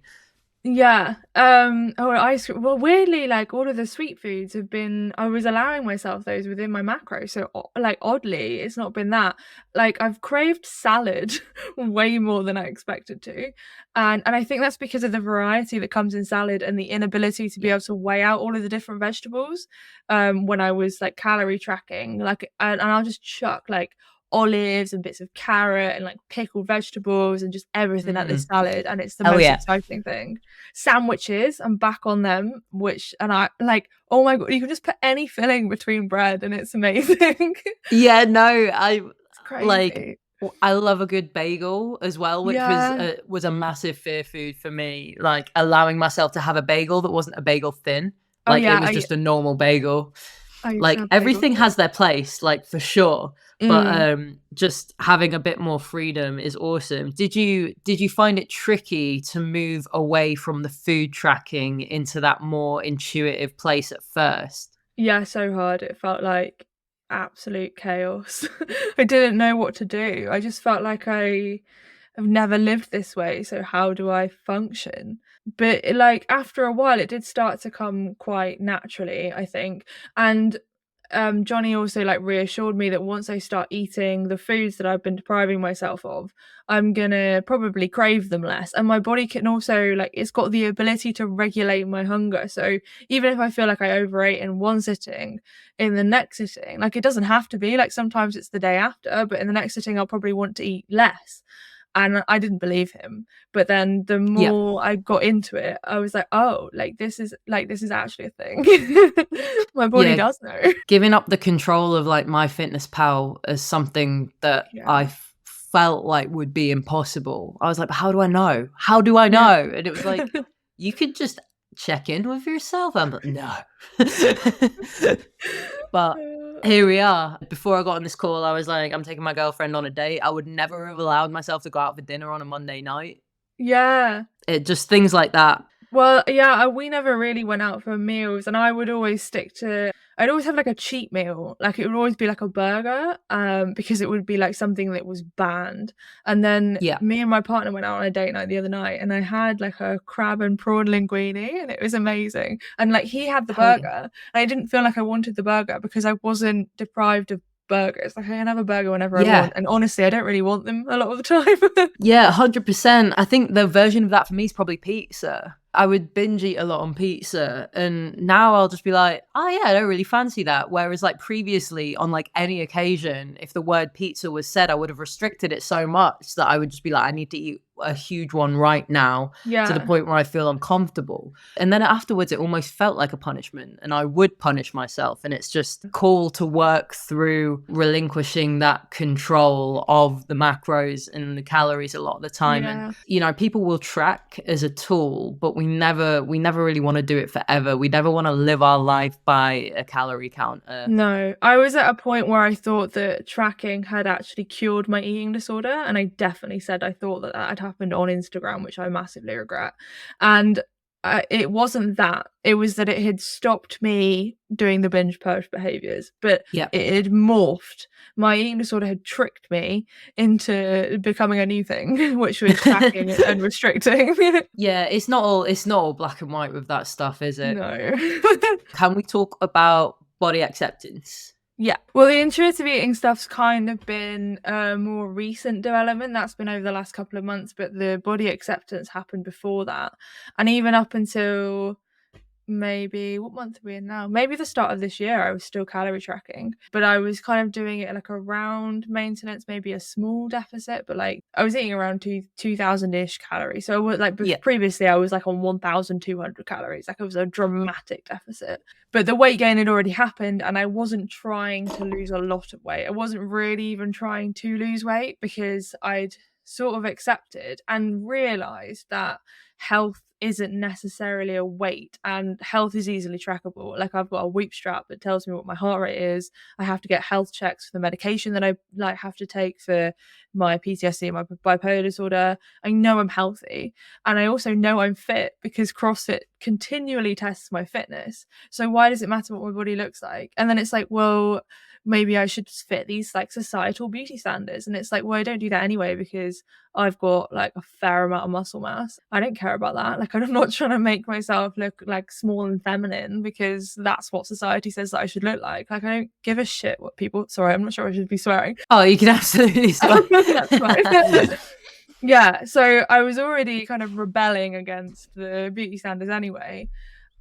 Yeah. Ice cream. Well, weirdly, like all of the sweet foods have been, I was allowing myself those within my macro. So, like, oddly, it's not been that. Like, I've craved salad way more than I expected to. And I think that's because of the variety that comes in salad and the inability to be Yeah. able to weigh out all of the different vegetables. When I was like calorie tracking, like, and I'll just chuck like olives and bits of carrot and like pickled vegetables and just everything at this salad, and it's the Hell most yeah. exciting thing. Sandwiches, I'm back on them, and I like, oh my god, you can just put any filling between bread and it's amazing. Yeah, no, It's like crazy. I love a good bagel as well, which Yeah. was a massive fear food for me. Like allowing myself to have a bagel that wasn't a bagel thin, Oh like it yeah, was I just a normal bagel. I used to Like have bagel everything too. has their place, like for sure. But Mm. just having a bit more freedom is awesome. Did you find it tricky to move away from the food tracking into that more intuitive place at first? Yeah, so hard. It felt like absolute chaos. I didn't know what to do. I just felt like I've never lived this way, so how do I function? But like after a while, it did start to come quite naturally, I think. And Johnny also like reassured me that once I start eating the foods that I've been depriving myself of, I'm gonna probably crave them less. And my body can also like, it's got the ability to regulate my hunger. So even if I feel like I overate in one sitting, in the next sitting, like it doesn't have to be like, sometimes it's the day after, but in the next sitting I'll probably want to eat less. And I didn't believe him. But then the Yeah. more I got into it, I was like, oh, this is actually a thing. My body Yeah, does know. giving up the control of like MyFitnessPal as something that I Yeah. felt like would be impossible. I was like, but how do I know? How do I Yeah. know? And it was like, you could just check in with yourself. I'm like, no. But here we are. Before I got on this call, I was like, I'm taking my girlfriend on a date. I would never have allowed myself to go out for dinner on a Monday night. Yeah. It just things like that. Well, yeah, we never really went out for meals, and I would always stick to, I'd always have like a cheat meal. Like it would always be like a burger, because it would be like something that was banned. And then Yeah. me and my partner went out on a date night the other night, and I had like a crab and prawn linguine, and it was amazing. And like he had the Hell yeah. burger, and I didn't feel like I wanted the burger because I wasn't deprived of burgers. Like I can have a burger whenever I Yeah. want, and honestly, I don't really want them a lot of the time. Yeah, 100%. I think the version of that for me is probably pizza. I would binge eat a lot on pizza, and now I'll just be like, "Oh yeah, I don't really fancy that." Whereas like previously on like any occasion, if the word pizza was said, I would have restricted it so much that I would just be like, "I need to eat a huge one right now," to the Yeah. point where I feel uncomfortable. And then afterwards it almost felt like a punishment, and I would punish myself, and it's just cool to work through relinquishing that control of the macros and the calories a lot of the time. And Yeah. people will track as a tool, but we never really want to do it forever. We never want to live our life by a calorie counter. No, I was at a point where I thought that tracking had actually cured my eating disorder, and I definitely said I thought that that had happened on Instagram, which I massively regret. And it wasn't that. It was that it had stopped me doing the binge purge behaviors, but Yeah. it had morphed. My eating disorder had tricked me into becoming a new thing, which was tracking and restricting. Yeah, it's not all black and white with that stuff, is it? No. Can we talk about body acceptance? Yeah. Well, the intuitive eating stuff's kind of been a more recent development. That's been over the last couple of months, but the body acceptance happened before that. And even up until maybe, what month are we in now? Maybe the start of this year, I was still calorie tracking, but I was kind of doing it like around maintenance, maybe a small deficit, but like I was eating around 2,000-ish calories. So I was like, Yeah. previously I was like on 1,200 calories. Like it was a dramatic deficit, but the weight gain had already happened, and I wasn't trying to lose a lot of weight. I wasn't really even trying to lose weight because I'd sort of accepted and realized that health isn't necessarily a weight, and health is easily trackable. Like, I've got a Whoop strap that tells me what my heart rate is. I have to get health checks for the medication that I like have to take for my PTSD, my bipolar disorder. I know I'm healthy, and I also know I'm fit because CrossFit continually tests my fitness. So why does it matter what my body looks like? And then it's like, well, maybe I should fit these like societal beauty standards. And it's like, well, I don't do that anyway because I've got like a fair amount of muscle mass. I don't care about that. Like, I'm not trying to make myself look like small and feminine because that's what society says that I should look like. Like, I don't give a shit what people, sorry, I'm not sure I should be swearing. Oh, you can absolutely swear. That's fine. Yeah, so I was already kind of rebelling against the beauty standards anyway.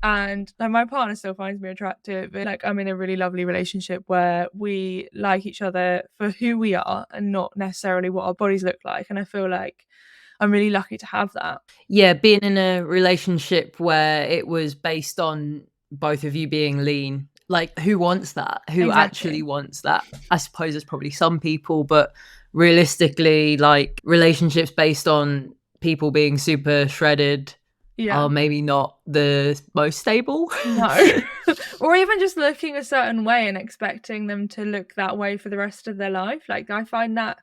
And like, my partner still finds me attractive, but like, I'm in a really lovely relationship where we like each other for who we are and not necessarily what our bodies look like. And I feel like I'm really lucky to have that. Yeah, being in a relationship where it was based on both of you being lean, like, who wants that? Who actually wants that? I suppose there's probably some people, but realistically, like, relationships based on people being super shredded are maybe not the most stable. No. Or even just looking a certain way and expecting them to look that way for the rest of their life. Like, I find that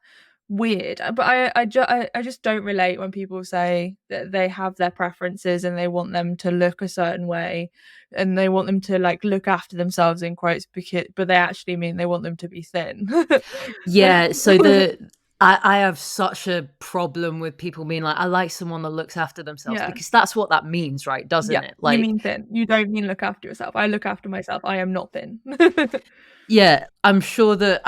weird. But I just don't relate when people say that they have their preferences and they want them to look a certain way and they want them to like look after themselves in quotes, but they actually mean they want them to be thin. Yeah, so I have such a problem with people being like, I like someone that looks after themselves, because that's what that means, right? Doesn't it? Like, you mean thin. You don't mean look after yourself. I look after myself. I am not thin. Yeah, I'm sure that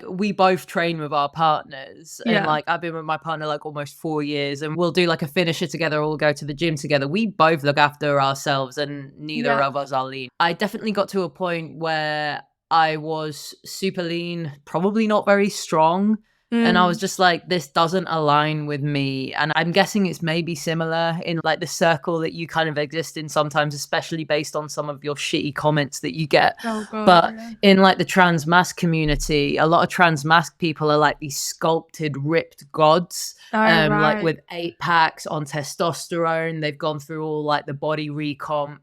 we both train with our partners, and like, I've been with my partner like almost 4 years, and we'll do like a finisher together, or we'll go to the gym together. We both look after ourselves, and neither of us are lean. I definitely got to a point where I was super lean, probably not very strong. And I was just like, this doesn't align with me. And I'm guessing it's maybe similar in like the circle that you kind of exist in sometimes, especially based on some of your shitty comments that you get. Oh, God, but in like the trans masc community, a lot of trans masc people are like these sculpted, ripped gods. Like with 8 packs on testosterone. They've gone through all like the body recomp.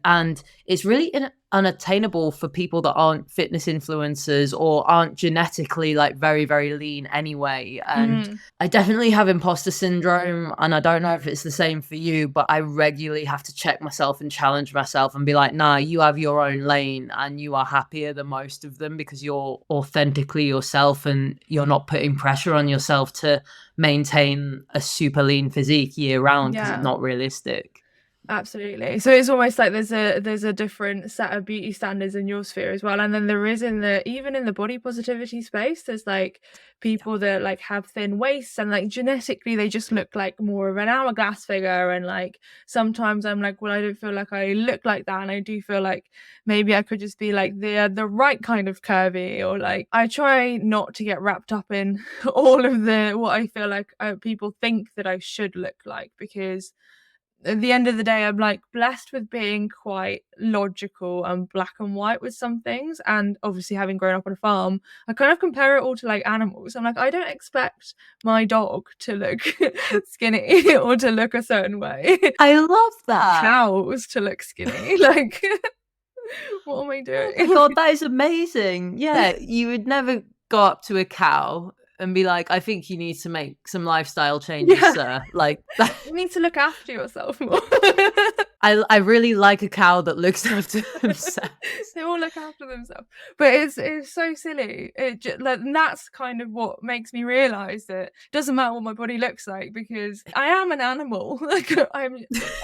And it's really unattainable for people that aren't fitness influencers or aren't genetically like very, very lean anyway. And I definitely have imposter syndrome, and I don't know if it's the same for you, but I regularly have to check myself and challenge myself and be like, nah, you have your own lane and you are happier than most of them because you're authentically yourself and you're not putting pressure on yourself to maintain a super lean physique year round, because it's not realistic. Absolutely. So it's almost like there's a different set of beauty standards in your sphere as well, and then there is even in the body positivity space, there's like people that like have thin waists and like genetically they just look like more of an hourglass figure, and like sometimes I'm like, well, I don't feel like I look like that, and I do feel like maybe I could just be like the right kind of curvy, or like I try not to get wrapped up in all of what I feel like people think that I should look like, because at the end of the day, I'm like blessed with being quite logical and black and white with some things. And obviously, having grown up on a farm, I kind of compare it all to like animals. I'm like, I don't expect my dog to look skinny or to look a certain way. I love that. Cows to look skinny. Like, what am I doing? Oh my God, that is amazing. Yeah, you would never go up to a cow and be like, I think you need to make some lifestyle changes, sir. Like, you need to look after yourself more. I really like a cow that looks after themselves. They all look after themselves, but it's so silly. Like, that's kind of what makes me realize that it doesn't matter what my body looks like, because I am an animal. Like, I'm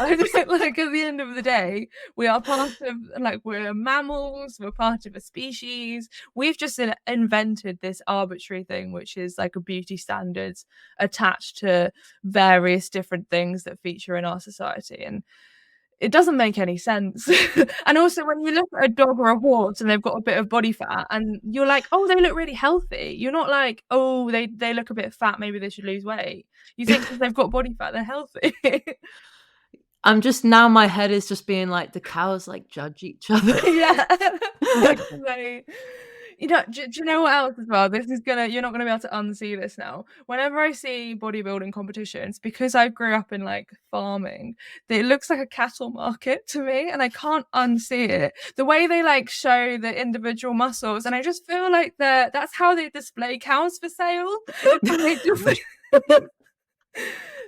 like, at the end of the day, we are part of, like, we're mammals. We're part of a species. We've just invented this arbitrary thing, which is like a beauty standards attached to various different things that feature in our society, and it doesn't make any sense. And also, when you look at a dog or a horse and they've got a bit of body fat and you're like, oh, they look really healthy, you're not like, oh, they look a bit fat, maybe they should lose weight. You think because they've got body fat, they're healthy. I'm just, now my head is just being like, the cows like judge each other. Do you know what else as well? You're not gonna be able to unsee this now. Whenever I see bodybuilding competitions, because I grew up in like farming, it looks like a cattle market to me, and I can't unsee it. The way they like show the individual muscles, and I just feel like that's how they display cows for sale. And they just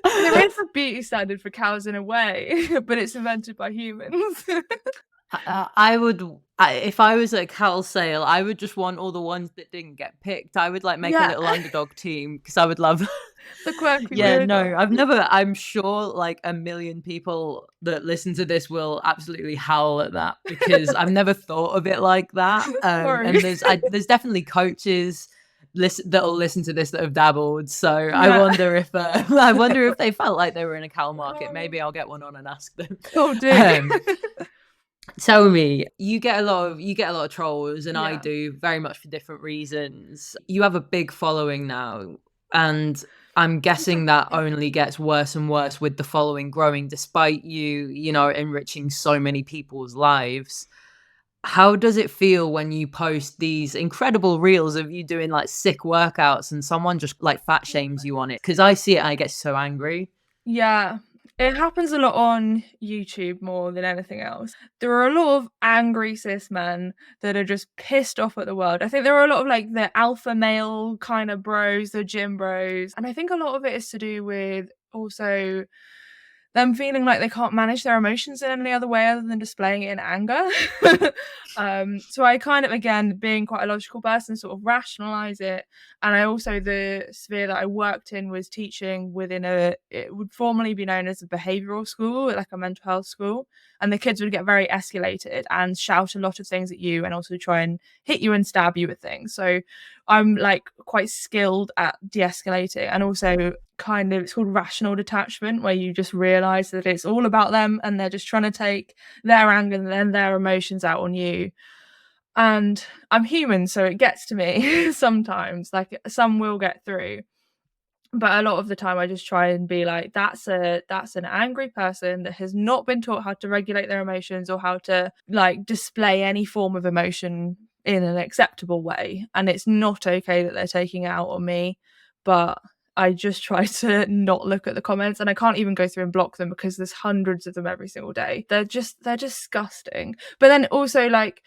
there is a beauty standard for cows in a way, but it's invented by humans. If I was at a cattle sale, I would just want all the ones that didn't get picked. I would like make a little underdog team because I would love the quirky. Yeah, no, I'm sure like a million people that listen to this will absolutely howl at that because I've never thought of it like that. And there's definitely coaches that'll listen to this that have dabbled. So I wonder if they felt like they were in a cow market. Maybe I'll get one on and ask them. Oh, dear. Tell me, you get a lot of trolls, and I do, very much for different reasons. You have a big following now, and I'm guessing that only gets worse and worse with the following growing, despite you enriching so many people's lives. How does it feel when you post these incredible reels of you doing like sick workouts and someone just like fat shames you on it? Because I see it and I get so angry. Yeah. It happens a lot on YouTube more than anything else. There are a lot of angry cis men that are just pissed off at the world. I think there are a lot of like the alpha male kind of bros, the gym bros. And I think a lot of it is to do with also them feeling like they can't manage their emotions in any other way other than displaying it in anger. So I kind of, again, being quite a logical person, sort of rationalize it. And I also, the sphere that I worked in was teaching within it would formerly be known as a behavioral school, like a mental health school. And the kids would get very escalated and shout a lot of things at you and also try and hit you and stab you with things. So I'm like quite skilled at de-escalating, and also kind of, it's called rational detachment, where you just realize that it's all about them and they're just trying to take their anger and then their emotions out on you. And I'm human, so it gets to me sometimes. Like, some will get through, but a lot of the time I just try and be like, that's an angry person that has not been taught how to regulate their emotions or how to like display any form of emotion in an acceptable way, and it's not okay that they're taking it out on me. But I just try to not look at the comments, and I can't even go through and block them because there's hundreds of them every single day. They're disgusting. But then also, like,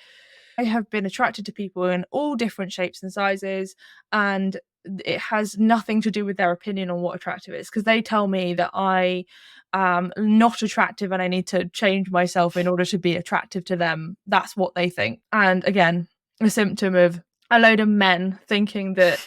I have been attracted to people in all different shapes and sizes, and it has nothing to do with their opinion on what attractive is, because they tell me that I am not attractive and I need to change myself in order to be attractive to them. That's what they think. And again, a symptom of a load of men thinking that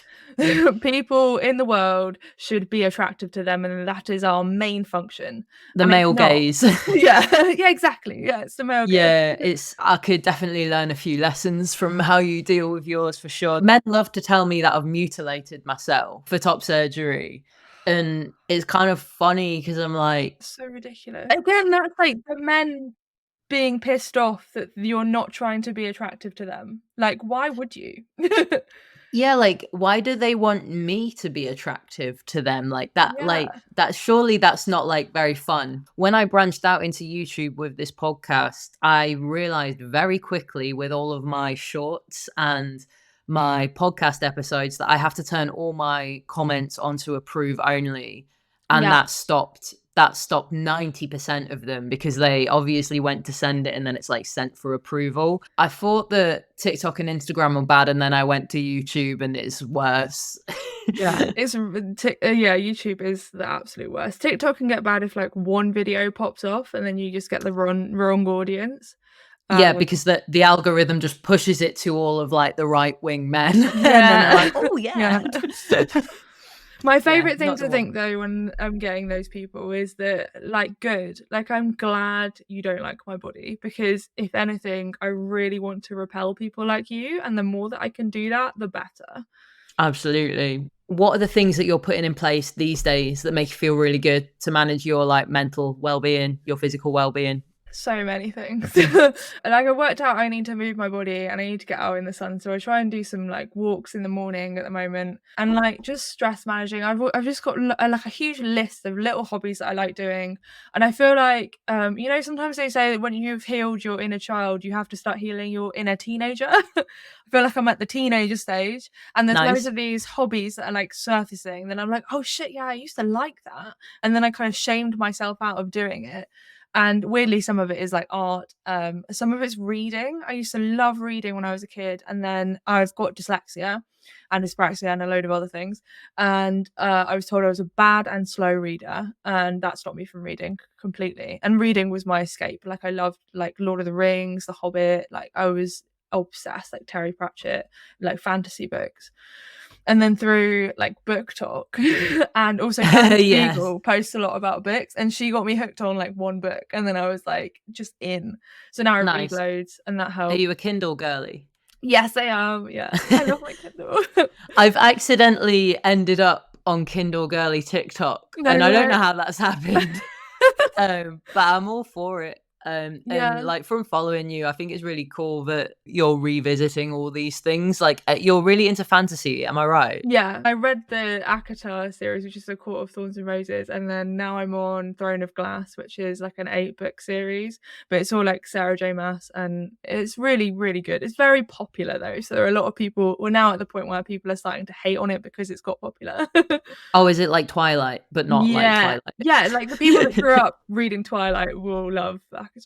people in the world should be attractive to them, and that is our main function. The male gaze. Yeah, exactly. Yeah, it's the male gaze. I could definitely learn a few lessons from how you deal with yours, for sure. Men love to tell me that I've mutilated myself for top surgery, and it's kind of funny because I'm like, so ridiculous. Again, that's like the men being pissed off that you're not trying to be attractive to them. Like, why would you? Yeah, like, why do they want me to be attractive to them? Like that, like that, surely that's not like very fun. When I branched out into YouTube with this podcast, I realized very quickly with all of my shorts and my podcast episodes that I have to turn all my comments onto approve only. And that stopped 90% of them because they obviously went to send it and then it's like sent for approval. I thought that TikTok and Instagram were bad, and then I went to YouTube and it's worse. YouTube is the absolute worst. TikTok can get bad if like one video pops off and then you just get the wrong audience. Because the algorithm just pushes it to all of like the right-wing men. And then like, oh yeah. My favorite thing to think though when I'm getting those people is that, like, good, like, I'm glad you don't like my body, because if anything, I really want to repel people like you, and the more that I can do that, the better. Absolutely. What are the things that you're putting in place these days that make you feel really good to manage your like mental well-being, your physical well-being? So many things. And like I worked out I need to move my body and I need to get out in the sun, so I try and do some like walks in the morning at the moment, and like just stress managing. I've just got like a huge list of little hobbies that I like doing, and I feel like you know, sometimes they say that when you've healed your inner child you have to start healing your inner teenager. I feel like I'm at the teenager stage, and there's loads of these hobbies that are like surfacing, then I'm like, oh shit, yeah, I used to like that, and then I kind of shamed myself out of doing it. And weirdly, some of it is like art. Some of it's reading. I used to love reading when I was a kid, and then I've got dyslexia and dyspraxia and a load of other things. And I was told I was a bad and slow reader, and that stopped me from reading completely. And reading was my escape. Like I loved like Lord of the Rings, The Hobbit. Like I was obsessed, like Terry Pratchett, like fantasy books. And then through like Book Talk and also Google posts a lot about books, and she got me hooked on like one book, and then I was like just in. So now I read loads, and that helps. Are you a Kindle girly? Yes, I am. Yeah, I love my Kindle. I've accidentally ended up on Kindle girly TikTok, and I don't know how that's happened. But I'm all for it. And like from following you, I think it's really cool that you're revisiting all these things. Like you're really into fantasy, am I right? Yeah, I read the Akatar series, which is The Court of Thorns and Roses, and then now I'm on Throne of Glass, which is like an 8-book series, but it's all like Sarah J Maas, and it's really, really good. It's very popular though, so there are a lot of people. We're now at the point where people are starting to hate on it because it's got popular. Oh, is it like Twilight, but not like Twilight? Yeah, like the people that grew up reading Twilight will love Akatar.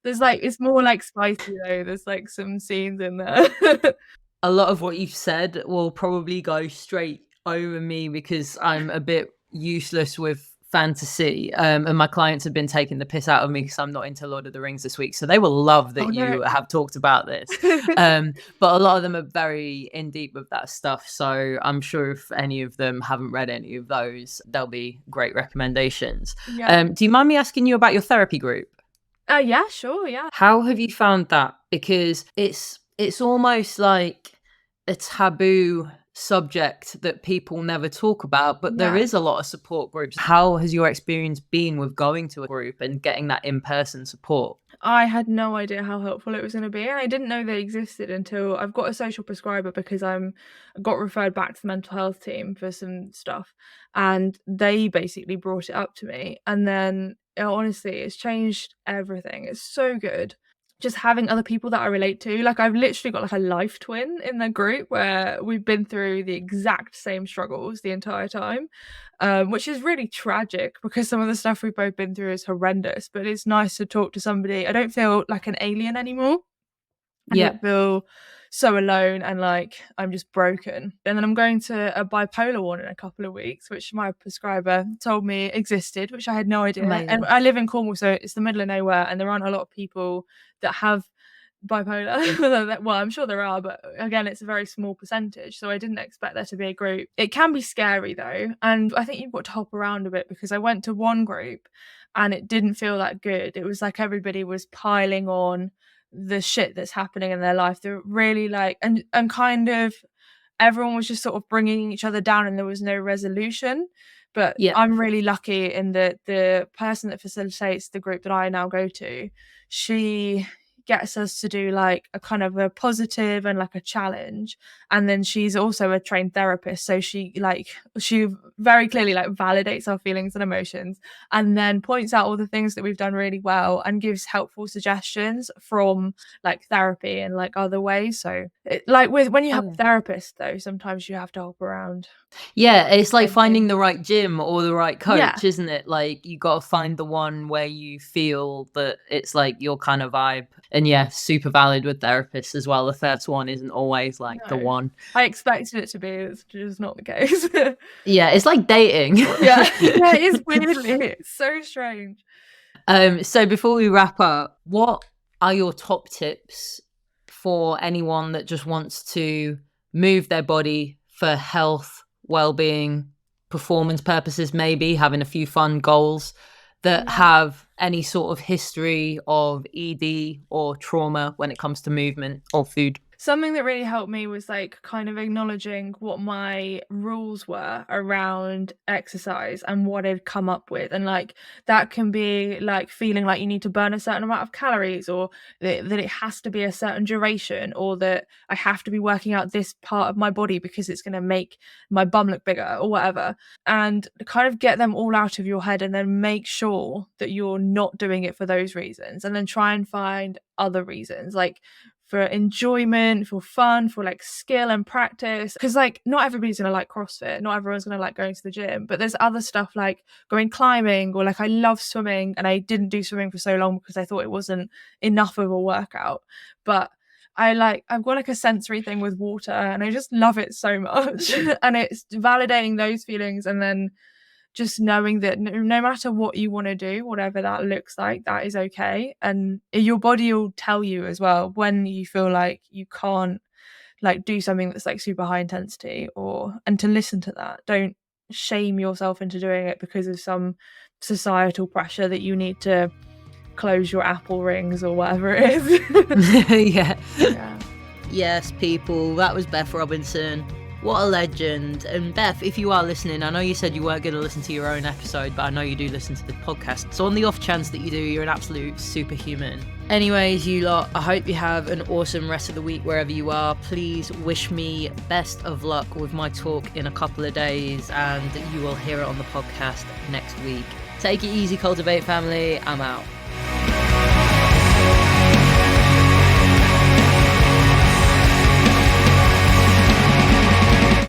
There's like, it's more like spicy though. There's like some scenes in there. A lot of what you've said will probably go straight over me because I'm a bit useless with fantasy, and my clients have been taking the piss out of me because I'm not into Lord of the Rings this week, so they will love that you have talked about this. But a lot of them are very in deep with that stuff, so I'm sure if any of them haven't read any of those, they'll be great recommendations. Do you mind me asking you about your therapy group? Yeah, sure. Yeah. How have you found that? Because it's almost like a taboo subject that people never talk about, but there is a lot of support groups. How has your experience been with going to a group and getting that in-person support? I had no idea how helpful it was going to be, and I didn't know they existed until I've got a social prescriber, because I got referred back to the mental health team for some stuff, and they basically brought it up to me, and then honestly it's changed everything. It's so good just having other people that I relate to. Like I've literally got like a life twin in the group where we've been through the exact same struggles the entire time, which is really tragic because some of the stuff we've both been through is horrendous, but it's nice to talk to somebody. I don't feel like an alien anymore. I don't feel so alone and like I'm just broken. And then I'm going to a bipolar one in a couple of weeks, which my prescriber told me existed, which I had no idea. Amazing. And I live in Cornwall, so it's the middle of nowhere, and there aren't a lot of people that have bipolar. Well, I'm sure there are, but again, it's a very small percentage, so I didn't expect there to be a group. It can be scary though, and I think you've got to hop around a bit, because I went to one group and it didn't feel that good. It was like everybody was piling on the shit that's happening in their life. They're really like, and kind of everyone was just sort of bringing each other down, and there was no resolution. But I'm really lucky in that the person that facilitates the group that I now go to, she gets us to do like a kind of a positive and like a challenge, and then she's also a trained therapist, so she very clearly like validates our feelings and emotions, and then points out all the things that we've done really well and gives helpful suggestions from like therapy and like other ways. So like when you have a therapist though, sometimes you have to hop around. It's like finding the right gym or the right coach, isn't it? Like you got to find the one where you feel that it's like your kind of vibe. And super valid with therapists as well. The first one isn't always like the one. I expected it to be. It's just not the case. It's like dating. It is weirdly. It's so strange. So before we wrap up, what are your top tips for anyone that just wants to move their body for health, well-being, performance purposes, maybe having a few fun goals, that have any sort of history of ED or trauma when it comes to movement or food? Something that really helped me was like kind of acknowledging what my rules were around exercise and what I'd come up with. And like that can be like feeling like you need to burn a certain amount of calories, or that it has to be a certain duration, or that I have to be working out this part of my body because it's going to make my bum look bigger or whatever. And kind of get them all out of your head, and then make sure that you're not doing it for those reasons, and then try and find other reasons, like for enjoyment, for fun, for like skill and practice. Because like not everybody's gonna like CrossFit, not everyone's gonna like going to the gym, but there's other stuff like going climbing, or like I love swimming and I didn't do swimming for so long because I thought it wasn't enough of a workout. But I've got like a sensory thing with water and I just love it so much. And it's validating those feelings, and then just knowing that no matter what you want to do, whatever that looks like, that is okay. And your body will tell you as well when you feel like you can't like do something that's like super high intensity, and to listen to that. Don't shame yourself into doing it because of some societal pressure that you need to close your Apple rings or whatever it is. Yeah. Yeah. Yes, people, that was Beth Robinson. What a legend. And Beth, if you are listening, I know you said you weren't going to listen to your own episode, but I know you do listen to the podcast. So on the off chance that you do, you're an absolute superhuman. Anyways, you lot, I hope you have an awesome rest of the week wherever you are. Please wish me best of luck with my talk in a couple of days, and you will hear it on the podcast next week. Take it easy, Cultivate family. I'm out.